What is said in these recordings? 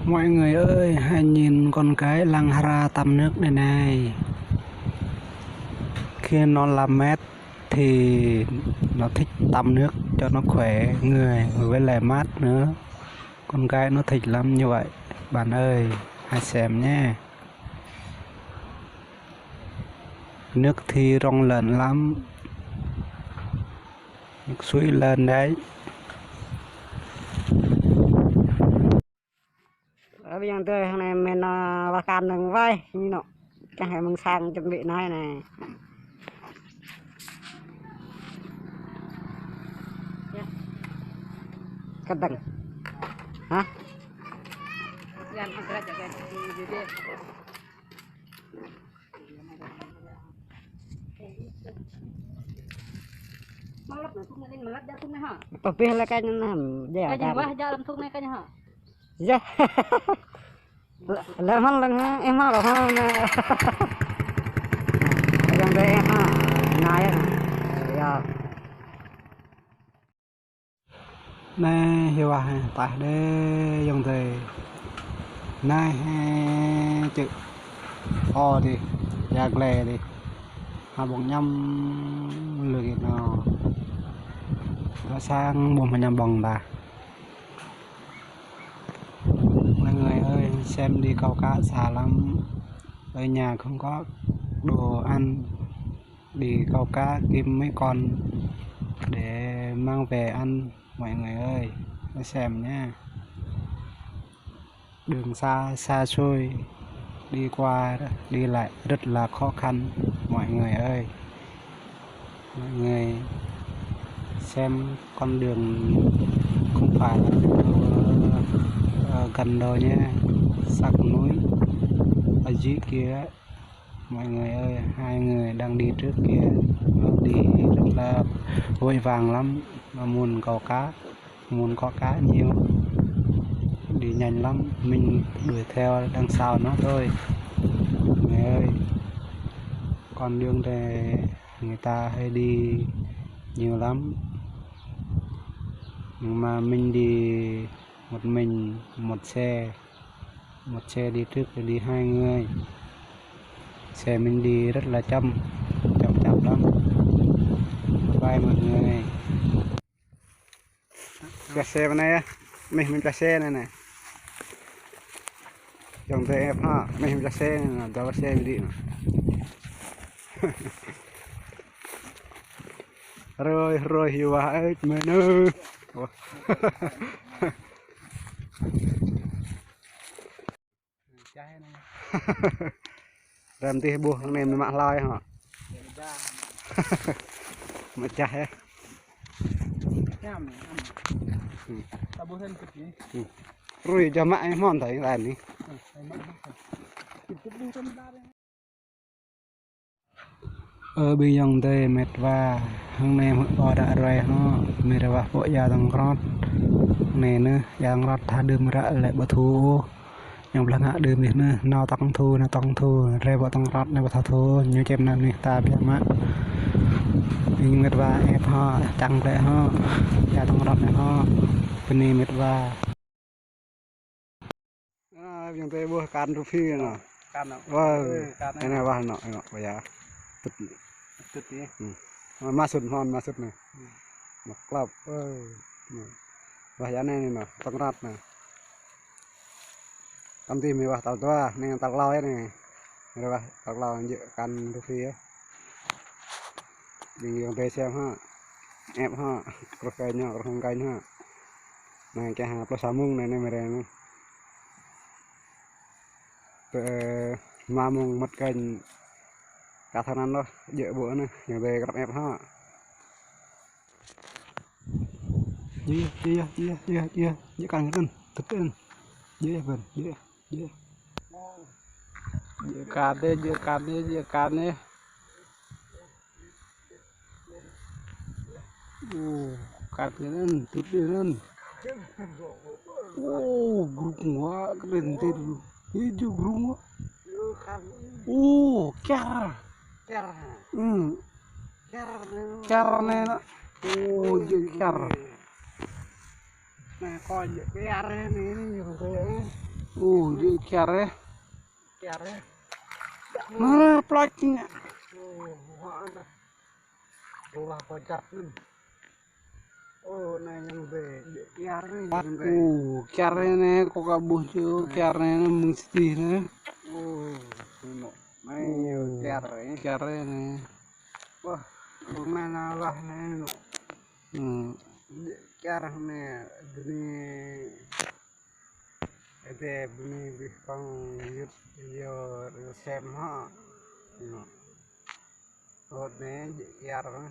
Mọi người ơi, hãy nhìn con cái lăng hara tắm nước này này. Khi nó làm mát thì nó thích tắm nước cho nó khỏe người với lại mát nữa. Con cái nó thích lắm như vậy. Bạn ơi, hãy xem nhé. Nước thì trong lạnh lắm. Nước suối lên đấy. Bây giờ tôi hôm nay mình vào can đừng vay như nọ chẳng hay mừng sang chuẩn bị này này cắt đừng hả tapi là cái nam cái gì quá giờ làm thuốc này cái gì hả dạ làm ăn lần em ăn rồi ha bây giờ em ha này à Nè, hiểu à, tại đây dòng thề này chữ o thì giặc lè đi hà bọn nhâm lười nào nó sang buồn mà nhầm bằng bà. Mọi người ơi, xem đi câu cá xa lắm, ở nhà không có đồ ăn, đi câu cá kiếm mấy con để mang về ăn. Mọi người ơi, hãy xem nhé. Đường xa xa xôi, đi qua đi lại rất là khó khăn. Mọi người ơi, mọi người xem con đường không phải là gần đâu nhé, sắc núi ở dưới kia. Mọi người ơi, hai người đang đi trước kia, nó đi rất là vội vàng lắm, nó muốn câu cá, muốn có cá nhiều, đi nhanh lắm, mình đuổi theo đằng sau nó thôi. Mọi người ơi, con đường này người ta hay đi nhiều lắm, nhưng mà mình đi một mình, một xe đi trước rồi đi hai người, xe mình đi rất là chậm lắm. Bye mọi người. Cái xe bên này á, mình cái xe này này, dòng xe ép ha, mình cái xe này là cho xe đi rồi hiểu ai mình ơi. Làm tí buộc thằng này mình mặc lai hả? Mà chai á. Rồi cho mãi mòn thấy là đi. Bây giờ đây mệt và hôm nay mọi đã rồi nó mệt và vội gia tăng rót này nữa giang rót tha đơm ra lại bờ thu nhung là ngã đơm việc nữa nó tăng thu rồi vợ tăng rót này bờ thu như chém nan này ta biết mà mình mệt và ép họ tăng lại họ gia tăng rót này họ bên này mệt và bây giờ bữa can rú phi nè can nào cái này vào nọ bây giờ tụt đi masuk này mặc klub bahaya này nè tăng rát nè tâm tim mình vào tàu toa này tàu lao này rồi vào tàu lao dự can rú phi á mình dùng tay xem ha ép ha cái nhỏ không cái ha này cái hàng plus samung này này này mà mùng mất cành cả thằng ăn đó dễ bữa này nhiều về gặp em ha dễ càng gần thực tên dễ gần dễ cán đấy cán lên thực lên group quá keren tên hijau group cara này jadi cara nah kok cara ini kẹt đấy kẹt đấy nó plot nhỉ Wah, kocak nih. Oh, nanya be, kẹt đấy, kẹt này có cả bùn chứ kẹt này nó mừng xí nữa no, nanya kẹt đấy này wah, gimana lah nih, kẹt này, bini bihang yo xem ha, rồi này kẹt đấy,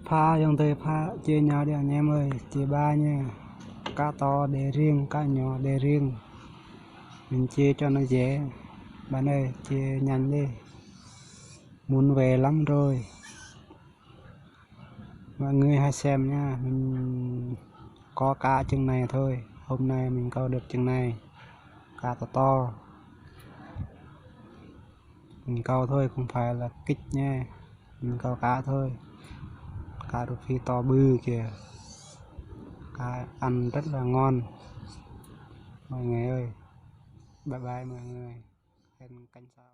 pha dòng tới pha chia nhỏ đi anh em ơi, chia ba nha, cá to để riêng, cá nhỏ để riêng, mình chia cho nó dễ. Bạn ơi chia nhanh đi, muốn về lắm rồi. Mọi người hãy xem nha, mình có cá chừng này thôi, hôm nay mình câu được chừng này, cá to to. Mình câu thôi, không phải là kích nha, mình câu cá thôi. Cá rô phi to bự kìa, cá ăn rất là ngon mọi người ơi. Bye bye mọi người, hẹn canh sau.